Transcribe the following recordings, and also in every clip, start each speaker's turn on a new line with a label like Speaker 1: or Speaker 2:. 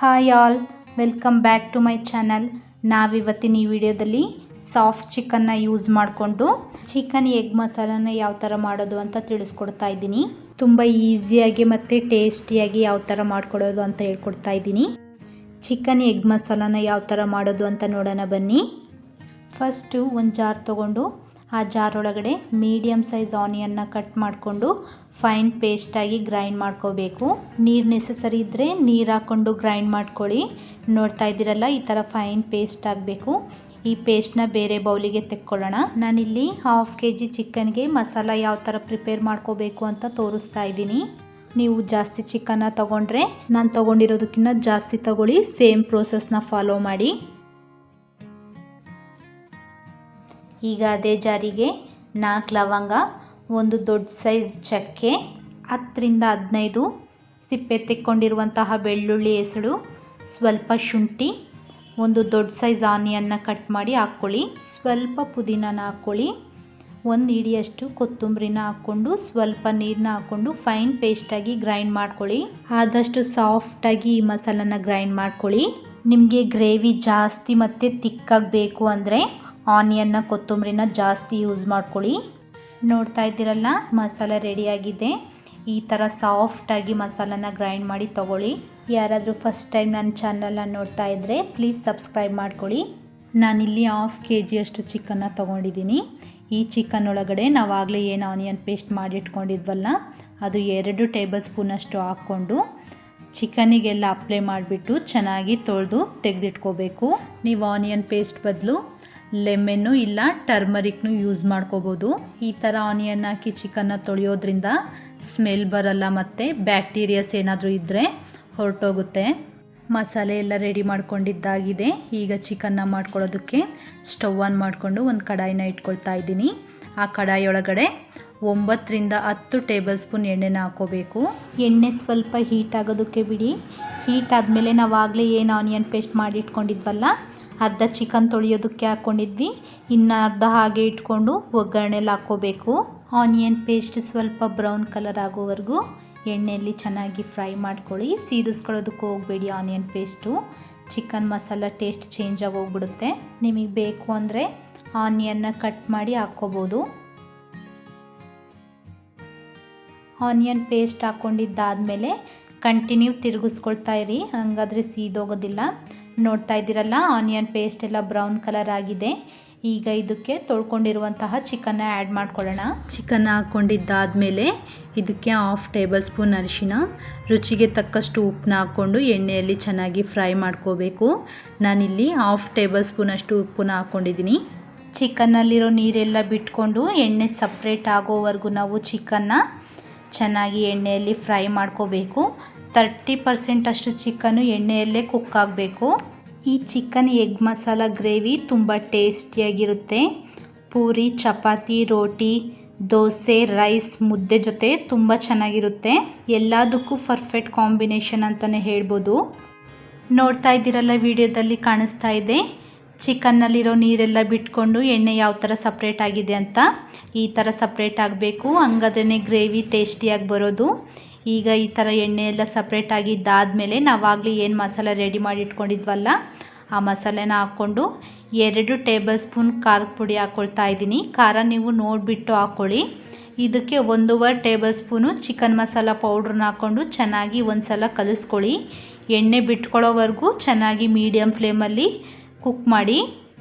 Speaker 1: Hi all, welcome back to my channel. ನಾವಿವತ್ತಿನ ಈ ವಿಡಿಯೋದಲ್ಲಿ ಸಾಫ್ಟ್ ಚಿಕನ್ನ ಯೂಸ್ ಮಾಡಿಕೊಂಡು ಚಿಕನ್ ಎಗ್ ಮಸಾಲಾನ ಯಾವ ಥರ ಮಾಡೋದು ಅಂತ ತಿಳಿಸ್ಕೊಡ್ತಾ ಇದ್ದೀನಿ. ತುಂಬ ಈಸಿಯಾಗಿ ಮತ್ತು ಟೇಸ್ಟಿಯಾಗಿ ಯಾವ ಥರ ಮಾಡ್ಕೊಡೋದು ಅಂತ ಹೇಳ್ಕೊಡ್ತಾ ಇದ್ದೀನಿ. ಚಿಕನ್ ಎಗ್ ಮಸಾಲಾನ ಯಾವ ಥರ ಮಾಡೋದು ಅಂತ ನೋಡೋಣ ಬನ್ನಿ. ಫಸ್ಟು ಒಂದು ಜಾರ್ ತೊಗೊಂಡು ಆ ಜಾರ್ ಒಳಗಡೆ ಮೀಡಿಯಮ್ ಸೈಜ್ ಆನಿಯನ್ನ ಕಟ್ ಮಾಡಿಕೊಂಡು ಫೈನ್ ಪೇಸ್ಟಾಗಿ ಗ್ರೈಂಡ್ ಮಾಡ್ಕೋಬೇಕು. ನೀರು ನೆಸಸರಿ ಇದ್ದರೆ ನೀರು ಹಾಕ್ಕೊಂಡು ಗ್ರೈಂಡ್ ಮಾಡ್ಕೊಳ್ಳಿ. ನೋಡ್ತಾ ಇದ್ದೀರಲ್ಲ, ಈ ಥರ ಫೈನ್ ಪೇಸ್ಟ್ ಆಗಬೇಕು. ಈ ಪೇಸ್ಟ್ನ ಬೇರೆ ಬೌಲಿಗೆ ತೆಕ್ಕೊಳ್ಳೋಣ. ನಾನಿಲ್ಲಿ 1/2 kg ಚಿಕನ್ಗೆ ಮಸಾಲ ಯಾವ ಥರ ಪ್ರಿಪೇರ್ ಮಾಡ್ಕೋಬೇಕು ಅಂತ ತೋರಿಸ್ತಾ ಇದ್ದೀನಿ. ನೀವು ಜಾಸ್ತಿ ಚಿಕನ್ನ ತೊಗೊಂಡ್ರೆ ನಾನು ತೊಗೊಂಡಿರೋದಕ್ಕಿಂತ ಜಾಸ್ತಿ ತೊಗೊಳ್ಳಿ. ಸೇಮ್ ಪ್ರೋಸೆಸ್ನ ಫಾಲೋ ಮಾಡಿ. ಈಗ ಅದೇ ಜಾರಿಗೆ 4 ಲವಂಗ, ಒಂದು ದೊಡ್ಡ ಸೈಜ್ ಚಕ್ಕೆ, 10 ರಿಂದ 15 ಸಿಪ್ಪೆ ತೆಕ್ಕೊಂಡಿರುವಂತಹ ಬೆಳ್ಳುಳ್ಳಿ ಹೆಸಳು, ಸ್ವಲ್ಪ ಶುಂಠಿ, ಒಂದು ದೊಡ್ಡ ಸೈಜ್ ಆನಿಯನ್ನ ಕಟ್ ಮಾಡಿ ಹಾಕ್ಕೊಳ್ಳಿ. ಸ್ವಲ್ಪ ಪುದೀನನ ಹಾಕ್ಕೊಳ್ಳಿ. 1 ಹಿಡಿಯಷ್ಟು ಕೊತ್ತಂಬರಿನ ಹಾಕ್ಕೊಂಡು ಸ್ವಲ್ಪ ನೀರನ್ನ ಹಾಕ್ಕೊಂಡು ಫೈನ್ ಪೇಸ್ಟಾಗಿ ಗ್ರೈಂಡ್ ಮಾಡ್ಕೊಳ್ಳಿ. ಆದಷ್ಟು ಸಾಫ್ಟಾಗಿ ಈ ಮಸಾಲನ ಗ್ರೈಂಡ್ ಮಾಡ್ಕೊಳ್ಳಿ. ನಿಮಗೆ ಗ್ರೇವಿ ಜಾಸ್ತಿ ಮತ್ತು ತಿಕ್ಕಾಗಿ ಬೇಕು ಅಂದರೆ ಆನಿಯನ್ನ ಕೊತ್ತಂಬರಿನ ಜಾಸ್ತಿ ಯೂಸ್ ಮಾಡ್ಕೊಳ್ಳಿ. ನೋಡ್ತಾ ಇದ್ದೀರಲ್ಲ, ಮಸಾಲ ರೆಡಿಯಾಗಿದೆ. ಈ ಥರ ಸಾಫ್ಟಾಗಿ ಮಸಾಲಾನ ಗ್ರೈಂಡ್ ಮಾಡಿ ತೊಗೊಳ್ಳಿ. ಯಾರಾದರೂ ಫಸ್ಟ್ ಟೈಮ್ ನನ್ನ ಚಾನಲ್ನ ನೋಡ್ತಾ ಇದ್ದರೆ ಪ್ಲೀಸ್ ಸಬ್ಸ್ಕ್ರೈಬ್ ಮಾಡ್ಕೊಳ್ಳಿ. ನಾನಿಲ್ಲಿ 1/2 kg ಅಷ್ಟು ಚಿಕನ್ನ ತೊಗೊಂಡಿದ್ದೀನಿ. ಈ ಚಿಕನ್ ಒಳಗಡೆ ನಾವಾಗಲೇ ಏನು ಆನಿಯನ್ ಪೇಸ್ಟ್ ಮಾಡಿಟ್ಕೊಂಡಿದ್ವಲ್ಲ, ಅದು 2 ಟೇಬಲ್ ಸ್ಪೂನಷ್ಟು ಹಾಕ್ಕೊಂಡು ಚಿಕನಿಗೆಲ್ಲ ಅಪ್ಲೈ ಮಾಡಿಬಿಟ್ಟು ಚೆನ್ನಾಗಿ ತೊಳೆದು ತೆಗೆದಿಟ್ಕೋಬೇಕು. ನೀವು ಆನಿಯನ್ ಪೇಸ್ಟ್ ಬದಲು ಲೆಮೆನ್ನು ಇಲ್ಲ ಟರ್ಮರಿಕ್ನು ಯೂಸ್ ಮಾಡ್ಕೋಬೋದು. ಈ ಥರ ಆನಿಯನ್ ಹಾಕಿ ಚಿಕನ್ನ ತೊಳೆಯೋದ್ರಿಂದ ಸ್ಮೆಲ್ ಬರಲ್ಲ ಮತ್ತು ಬ್ಯಾಕ್ಟೀರಿಯಾಸ್ ಏನಾದರೂ ಇದ್ದರೆ ಹೊರಟೋಗುತ್ತೆ. ಮಸಾಲೆ ಎಲ್ಲ ರೆಡಿ ಮಾಡ್ಕೊಂಡಿದ್ದಾಗಿದೆ. ಈಗ ಚಿಕನ್ನ ಮಾಡ್ಕೊಳ್ಳೋದಕ್ಕೆ ಸ್ಟವ್ ಆನ್ ಮಾಡಿಕೊಂಡು ಒಂದು ಕಡಾಯಿನ ಇಟ್ಕೊಳ್ತಾ ಇದ್ದೀನಿ. ಆ ಕಡಾಯಿ ಒಳಗಡೆ 9 ರಿಂದ 10 ಟೇಬಲ್ ಸ್ಪೂನ್ ಎಣ್ಣೆನ ಹಾಕ್ಕೋಬೇಕು. ಎಣ್ಣೆ ಸ್ವಲ್ಪ ಹೀಟ್ ಆಗೋದಕ್ಕೆ ಬಿಡಿ. ಹೀಟ್ ಆದಮೇಲೆ ನಾವಾಗಲೇ ಏನು ಆನಿಯನ್ ಪೇಸ್ಟ್ ಮಾಡಿ ಇಟ್ಕೊಂಡಿದ್ವಲ್ಲ, ಅರ್ಧ ಚಿಕನ್ ತೊಳೆಯೋದಕ್ಕೆ ಹಾಕ್ಕೊಂಡಿದ್ವಿ, ಇನ್ನು ಅರ್ಧ ಹಾಗೆ ಇಟ್ಕೊಂಡು ಒಗ್ಗರಣೆಲಿ ಹಾಕ್ಕೋಬೇಕು. ಆನಿಯನ್ ಪೇಸ್ಟ್ ಸ್ವಲ್ಪ ಬ್ರೌನ್ ಕಲರ್ ಆಗೋವರೆಗೂ ಎಣ್ಣೆಯಲ್ಲಿ ಚೆನ್ನಾಗಿ ಫ್ರೈ ಮಾಡ್ಕೊಳ್ಳಿ. ಸೀದಿಸ್ಕೊಳ್ಳೋದಕ್ಕೆ ಹೋಗಬೇಡಿ. Onion paste chicken masala taste change ಆಗಿ ಹೋಗ್ಬಿಡುತ್ತೆ. ನಿಮಗೆ ಬೇಕು ಅಂದರೆ ಆನಿಯನ್ನ ಕಟ್ ಮಾಡಿ ಹಾಕ್ಕೋಬೋದು. ಆನಿಯನ್ ಪೇಸ್ಟ್ ಹಾಕ್ಕೊಂಡಿದ್ದಾದಮೇಲೆ ಕಂಟಿನ್ಯೂ ತಿರುಗಿಸ್ಕೊಳ್ತಾ ಇರಿ, ಹಂಗಾದರೆ ಸೀದೋಗೋದಿಲ್ಲ. ನೋಡ್ತಾ ಇದ್ದೀರಲ್ಲ, ಆನಿಯನ್ ಪೇಸ್ಟ್ ಎಲ್ಲ ಬ್ರೌನ್ ಕಲರ್ ಆಗಿದೆ. ಈಗ ಇದಕ್ಕೆ ತೊಳ್ಕೊಂಡಿರುವಂತಹ ಚಿಕನ್ನ ಆ್ಯಡ್ ಮಾಡ್ಕೊಳ್ಳೋಣ. ಚಿಕನ್ನ ಹಾಕ್ಕೊಂಡಿದ್ದಾದಮೇಲೆ ಇದಕ್ಕೆ 1/2 ಟೇಬಲ್ ಸ್ಪೂನ್ ಅರಿಶಿನ, ರುಚಿಗೆ ತಕ್ಕಷ್ಟು ಉಪ್ಪನ್ನ ಹಾಕ್ಕೊಂಡು ಎಣ್ಣೆಯಲ್ಲಿ ಚೆನ್ನಾಗಿ ಫ್ರೈ ಮಾಡ್ಕೋಬೇಕು. ನಾನಿಲ್ಲಿ 1/2 ಟೇಬಲ್ ಸ್ಪೂನಷ್ಟು ಉಪ್ಪನ್ನ ಹಾಕ್ಕೊಂಡಿದ್ದೀನಿ. ಚಿಕನ್ನಲ್ಲಿರೋ ನೀರೆಲ್ಲ ಬಿಟ್ಕೊಂಡು ಎಣ್ಣೆ ಸಪ್ರೇಟ್ ಆಗೋವರೆಗೂ ನಾವು ಚಿಕನ್ನ ಚೆನ್ನಾಗಿ ಎಣ್ಣೆಯಲ್ಲಿ ಫ್ರೈ ಮಾಡ್ಕೋಬೇಕು. 30% ಅಷ್ಟು ಚಿಕನ್ನು ಎಣ್ಣೆಯಲ್ಲೇ ಕುಕ್ ಆಗಬೇಕು. ಈ ಚಿಕನ್ ಎಗ್ ಮಸಾಲ ಗ್ರೇವಿ ತುಂಬ ಟೇಸ್ಟಿಯಾಗಿರುತ್ತೆ. ಪೂರಿ, ಚಪಾತಿ, ರೋಟಿ, ದೋಸೆ, ರೈಸ್, ಮುದ್ದೆ ಜೊತೆ ತುಂಬ ಚೆನ್ನಾಗಿರುತ್ತೆ. ಎಲ್ಲದಕ್ಕೂ ಪರ್ಫೆಕ್ಟ್ ಕಾಂಬಿನೇಷನ್ ಅಂತಲೇ ಹೇಳ್ಬೋದು. ನೋಡ್ತಾ ಇದ್ದೀರಲ್ಲ, ವಿಡಿಯೋದಲ್ಲಿ ಕಾಣಿಸ್ತಾ ಇದೆ ಚಿಕನ್ನಲ್ಲಿರೋ ನೀರೆಲ್ಲ ಬಿಟ್ಕೊಂಡು ಎಣ್ಣೆ ಯಾವ ಥರ ಸಪ್ರೇಟ್ ಆಗಿದೆ ಅಂತ. ಈ ಥರ ಸಪ್ರೇಟ್ ಆಗಬೇಕು, ಹಂಗಾದ್ರೇ ಗ್ರೇವಿ ಟೇಸ್ಟಿಯಾಗಿ ಬರೋದು. ಈಗ ಈ ಥರ ಎಣ್ಣೆ ಎಲ್ಲ ಸಪ್ರೇಟ್ ಆಗಿದ್ದಾದಮೇಲೆ ನಾವಾಗಲೇ ಏನು ಮಸಾಲೆ ರೆಡಿ ಮಾಡಿ ಇಟ್ಕೊಂಡಿದ್ವಲ್ಲ, ಆ ಮಸಾಲೆನ ಹಾಕ್ಕೊಂಡು 2 ಟೇಬಲ್ ಸ್ಪೂನ್ ಖಾರದ ಪುಡಿ ಹಾಕ್ಕೊಳ್ತಾ ಇದ್ದೀನಿ. ಖಾರ ನೀವು ನೋಡಿಬಿಟ್ಟು ಹಾಕ್ಕೊಳ್ಳಿ. ಇದಕ್ಕೆ 1.5 ಟೇಬಲ್ ಸ್ಪೂನು ಚಿಕನ್ ಮಸಾಲ ಪೌಡ್ರನ್ನ ಹಾಕ್ಕೊಂಡು ಚೆನ್ನಾಗಿ ಒಂದು ಸಲ ಕಲಿಸ್ಕೊಳ್ಳಿ. ಎಣ್ಣೆ ಬಿಟ್ಕೊಳ್ಳೋವರೆಗೂ ಚೆನ್ನಾಗಿ ಮೀಡಿಯಮ್ ಫ್ಲೇಮಲ್ಲಿ ಕುಕ್ ಮಾಡಿ.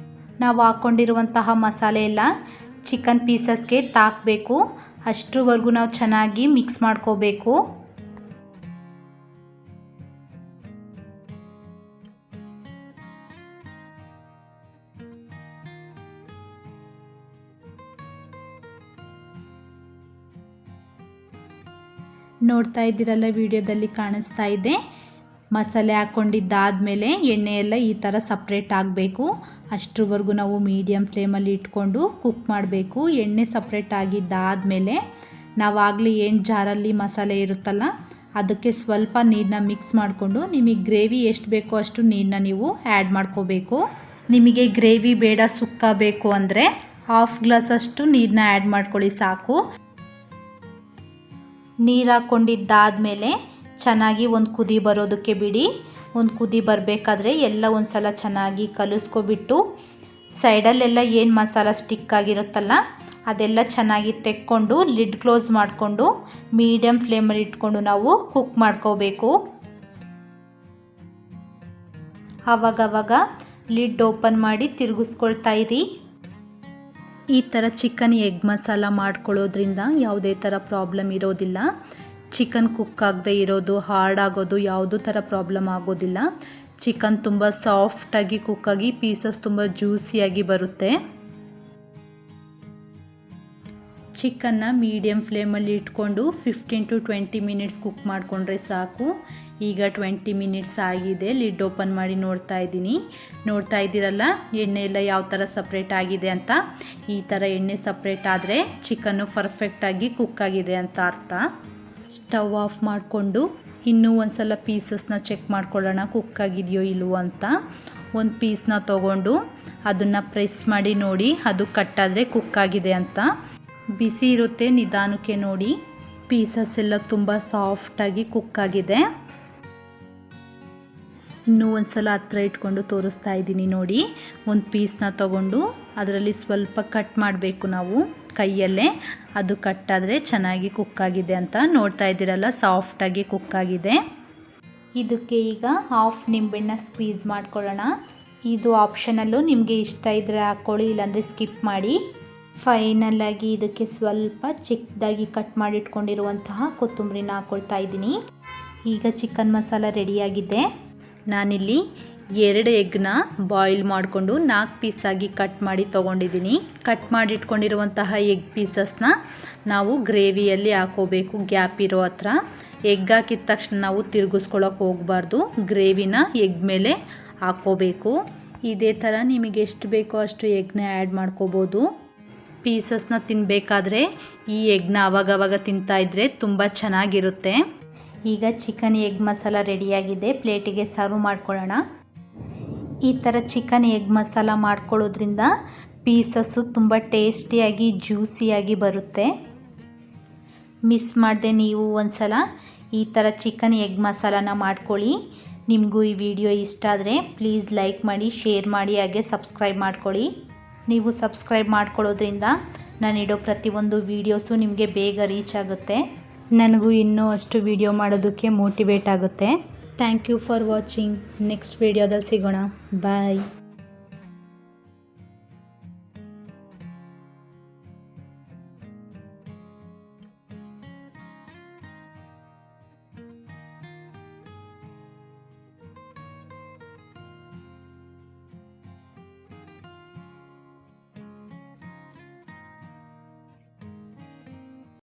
Speaker 1: ನಾವು ಹಾಕ್ಕೊಂಡಿರುವಂತಹ ಮಸಾಲೆ ಎಲ್ಲ ಚಿಕನ್ ಪೀಸಸ್ಗೆ ತಾಕಬೇಕು. ಅಷ್ಟರವರೆಗೂ ನಾವು ಚೆನ್ನಾಗಿ ಮಿಕ್ಸ್ ಮಾಡ್ಕೋಬೇಕು. ನೋಡ್ತಾ ಇದ್ದೀರಲ್ಲ, ವಿಡಿಯೋದಲ್ಲಿ ಕಾಣಿಸ್ತಾ ಇದೆ. ಮಸಾಲೆ ಹಾಕ್ಕೊಂಡಿದ್ದಾದಮೇಲೆ ಎಣ್ಣೆ ಎಲ್ಲ ಈ ಥರ ಸಪ್ರೇಟ್ ಆಗಬೇಕು. ಅಷ್ಟರವರೆಗೂ ನಾವು ಮೀಡಿಯಮ್ ಫ್ಲೇಮಲ್ಲಿ ಇಟ್ಕೊಂಡು ಕುಕ್ ಮಾಡಬೇಕು. ಎಣ್ಣೆ ಸಪ್ರೇಟ್ ಆಗಿದ್ದಾದಮೇಲೆ ನಾವಾಗಲೇ ಏನು ಜಾರಲ್ಲಿ ಮಸಾಲೆ ಇರುತ್ತಲ್ಲ, ಅದಕ್ಕೆ ಸ್ವಲ್ಪ ನೀರನ್ನ ಮಿಕ್ಸ್ ಮಾಡಿಕೊಂಡು ನಿಮಗೆ ಗ್ರೇವಿ ಎಷ್ಟು ಬೇಕೋ ಅಷ್ಟು ನೀರನ್ನ ನೀವು ಆ್ಯಡ್ ಮಾಡ್ಕೋಬೇಕು. ನಿಮಗೆ ಗ್ರೇವಿ ಬೇಡ, ಸುಕ್ಕ ಬೇಕು ಅಂದರೆ 1/2 ಗ್ಲಾಸಷ್ಟು ನೀರನ್ನ ಆ್ಯಡ್ ಮಾಡ್ಕೊಳ್ಳಿ ಸಾಕು. ನೀರು ಹಾಕ್ಕೊಂಡಿದ್ದಾದಮೇಲೆ ಚೆನ್ನಾಗಿ ಒಂದು ಕುದಿ ಬರೋದಕ್ಕೆ ಬಿಡಿ. ಒಂದು ಕುದಿ ಬರಬೇಕಾದ್ರೆ ಎಲ್ಲ ಒಂದು ಸಲ ಚೆನ್ನಾಗಿ ಕಲಿಸ್ಕೊಬಿಟ್ಟು ಸೈಡಲ್ಲೆಲ್ಲ ಏನು ಮಸಾಲ ಸ್ಟಿಕ್ ಆಗಿರುತ್ತಲ್ಲ ಅದೆಲ್ಲ ಚೆನ್ನಾಗಿ ತೆಕ್ಕೊಂಡು ಲಿಡ್ ಕ್ಲೋಸ್ ಮಾಡಿಕೊಂಡು ಮೀಡಿಯಮ್ ಫ್ಲೇಮಲ್ಲಿ ಇಟ್ಕೊಂಡು ನಾವು ಕುಕ್ ಮಾಡ್ಕೋಬೇಕು. ಆವಾಗವಾಗ ಲಿಡ್ ಓಪನ್ ಮಾಡಿ ತಿರುಗಿಸ್ಕೊಳ್ತಾ ಇರಿ. ಈ ಥರ ಚಿಕನ್ ಎಗ್ ಮಸಾಲ ಮಾಡ್ಕೊಳ್ಳೋದ್ರಿಂದ ಯಾವುದೇ ಥರ ಪ್ರಾಬ್ಲಮ್ ಇರೋದಿಲ್ಲ. ಚಿಕನ್ ಕುಕ್ ಆಗದೆ ಇರೋದು, ಹಾರ್ಡ್ ಆಗೋದು ಯಾವುದೂ ಥರ ಪ್ರಾಬ್ಲಮ್ ಆಗೋದಿಲ್ಲ. ಚಿಕನ್ ತುಂಬ ಸಾಫ್ಟಾಗಿ ಕುಕ್ಕಾಗಿ ಪೀಸಸ್ ತುಂಬ ಜ್ಯೂಸಿಯಾಗಿ ಬರುತ್ತೆ. ಚಿಕನ್ನ ಮೀಡಿಯಮ್ ಫ್ಲೇಮಲ್ಲಿ ಇಟ್ಕೊಂಡು 15 to 20 ಮಿನಿಟ್ಸ್ ಕುಕ್ ಮಾಡಿಕೊಂಡ್ರೆ ಸಾಕು. ಈಗ 20 ಮಿನಿಟ್ಸ್ ಆಗಿದೆ. ಲಿಡ್ ಓಪನ್ ಮಾಡಿ ನೋಡ್ತಾ ಇದ್ದೀರಲ್ಲ ಎಣ್ಣೆ ಎಲ್ಲ ಯಾವ ಥರ ಸಪ್ರೇಟ್ ಆಗಿದೆ ಅಂತ. ಈ ಥರ ಎಣ್ಣೆ ಸಪ್ರೇಟ್ ಆದರೆ ಚಿಕನ್ನು ಪರ್ಫೆಕ್ಟಾಗಿ ಕುಕ್ ಆಗಿದೆ ಅಂತ ಅರ್ಥ. ಸ್ಟವ್ ಆಫ್ ಮಾಡಿಕೊಂಡು ಇನ್ನೂ ಒಂದು ಸಲ ಪೀಸಸ್ನ ಚೆಕ್ ಮಾಡ್ಕೊಳ್ಳೋಣ ಕುಕ್ ಆಗಿದೆಯೋ ಇಲ್ವೋ ಅಂತ. ಒಂದು ಪೀಸ್ನ ತೊಗೊಂಡು ಅದನ್ನು ಪ್ರೆಸ್ ಮಾಡಿ ನೋಡಿ, ಅದು ಕಟ್ಟಾದರೆ ಕುಕ್ ಆಗಿದೆ ಅಂತ. ಬಿಸಿ ಇರುತ್ತೆ, ನಿಧಾನಕ್ಕೆ ನೋಡಿ. ಪೀಸಸ್ ಎಲ್ಲ ತುಂಬ ಸಾಫ್ಟಾಗಿ ಕುಕ್ ಆಗಿದೆ. ಇನ್ನೂ ಒಂದು ಸಲ ಹತ್ರ ಇಟ್ಕೊಂಡು ತೋರಿಸ್ತಾ ಇದ್ದೀನಿ ನೋಡಿ. ಒಂದು ಪೀಸ್ನ ತೊಗೊಂಡು ಅದರಲ್ಲಿ ಸ್ವಲ್ಪ ಕಟ್ ಮಾಡಬೇಕು ನಾವು ಕೈಯಲ್ಲೇ. ಅದು ಕಟ್ಟಾದರೆ ಚೆನ್ನಾಗಿ ಕುಕ್ ಆಗಿದೆ ಅಂತ. ನೋಡ್ತಾ ಇದ್ದೀರಲ್ಲ ಸಾಫ್ಟಾಗಿ ಕುಕ್ ಆಗಿದೆ. ಇದಕ್ಕೆ ಈಗ ಹಾಫ್ ನಿಂಬೆಹಣ್ಣ ಸ್ಕ್ವೀಸ್ ಮಾಡ್ಕೊಳ್ಳೋಣ. ಇದು ಆಪ್ಷನಲ್ಲು, ನಿಮಗೆ ಇಷ್ಟ ಇದ್ದರೆ ಹಾಕ್ಕೊಳ್ಳಿ, ಇಲ್ಲಾಂದರೆ ಸ್ಕಿಪ್ ಮಾಡಿ. ಫೈನಲಾಗಿ ಇದಕ್ಕೆ ಸ್ವಲ್ಪ ಚಿಕ್ಕದಾಗಿ ಕಟ್ ಮಾಡಿಟ್ಕೊಂಡಿರುವಂತಹ ಕೊತ್ತಂಬರಿನ ಹಾಕ್ಕೊಳ್ತಾ ಇದ್ದೀನಿ. ಈಗ ಚಿಕನ್ ಮಸಾಲ ರೆಡಿಯಾಗಿದೆ. ನಾನಿಲ್ಲಿ 2 ಎಗ್ನ ಬಾಯ್ಲ್ ಮಾಡಿಕೊಂಡು 4 ಪೀಸಾಗಿ ಕಟ್ ಮಾಡಿ ತೊಗೊಂಡಿದ್ದೀನಿ. ಕಟ್ ಮಾಡಿಟ್ಕೊಂಡಿರುವಂತಹ ಎಗ್ ಪೀಸಸ್ನ ನಾವು ಗ್ರೇವಿಯಲ್ಲಿ ಹಾಕೋಬೇಕು ಗ್ಯಾಪ್ ಇರೋ ಹತ್ರ. ಎಗ್ ಹಾಕಿದ ತಕ್ಷಣ ನಾವು ತಿರುಗಿಸ್ಕೊಳ್ಳೋಕೆ ಹೋಗಬಾರ್ದು, ಗ್ರೇವಿನ ಎಗ್ ಮೇಲೆ ಹಾಕ್ಕೋಬೇಕು. ಇದೇ ಥರ ನಿಮಗೆ ಎಷ್ಟು ಬೇಕೋ ಅಷ್ಟು ಎಗ್ನ ಆ್ಯಡ್ ಮಾಡ್ಕೋಬೋದು. ಪೀಸಸ್ನ ತಿನ್ನಬೇಕಾದ್ರೆ ಈ ಎಗ್ನ ಆವಾಗವಾಗ ತಿಂತಾಯಿದ್ರೆ ತುಂಬ ಚೆನ್ನಾಗಿರುತ್ತೆ. ಈಗ ಚಿಕನ್ ಎಗ್ ಮಸಾಲ ರೆಡಿಯಾಗಿದೆ. ಪ್ಲೇಟಿಗೆ ಸರ್ವ್ ಮಾಡ್ಕೊಳ್ಳೋಣ. ಈ ಥರ ಚಿಕನ್ ಎಗ್ ಮಸಾಲ ಮಾಡ್ಕೊಳ್ಳೋದ್ರಿಂದ ಪೀಸಸ್ಸು ತುಂಬ ಟೇಸ್ಟಿಯಾಗಿ ಜ್ಯೂಸಿಯಾಗಿ ಬರುತ್ತೆ. ಮಿಸ್ ಮಾಡದೆ ನೀವು ಒಂದು ಸಲ ಈ ಥರ ಚಿಕನ್ ಎಗ್ ಮಸಾಲಾನ ಮಾಡ್ಕೊಳ್ಳಿ. ನಿಮಗೂ ಈ ವಿಡಿಯೋ ಇಷ್ಟ ಆದರೆ ಪ್ಲೀಸ್ ಲೈಕ್ ಮಾಡಿ, ಶೇರ್ ಮಾಡಿ, ಹಾಗೆ ಸಬ್ಸ್ಕ್ರೈಬ್ ಮಾಡ್ಕೊಳ್ಳಿ. ನೀವು ಸಬ್ಸ್ಕ್ರೈಬ್ ಮಾಡ್ಕೊಳ್ಳೋದ್ರಿಂದ ನಾನಿಡೋ ಪ್ರತಿಯೊಂದು ವೀಡಿಯೋಸು ನಿಮಗೆ ಬೇಗ ರೀಚ್ ಆಗುತ್ತೆ. ನನಗೂ ಇನ್ನೂ ಅಷ್ಟು ವಿಡಿಯೋ ಮಾಡೋದಕ್ಕೆ ಮೋಟಿವೇಟ್ ಆಗುತ್ತೆ. Thank you for watching. Next ವಿಡಿಯೋದಲ್ಲಿ ಸಿಗೋಣ. ಬಾಯ್.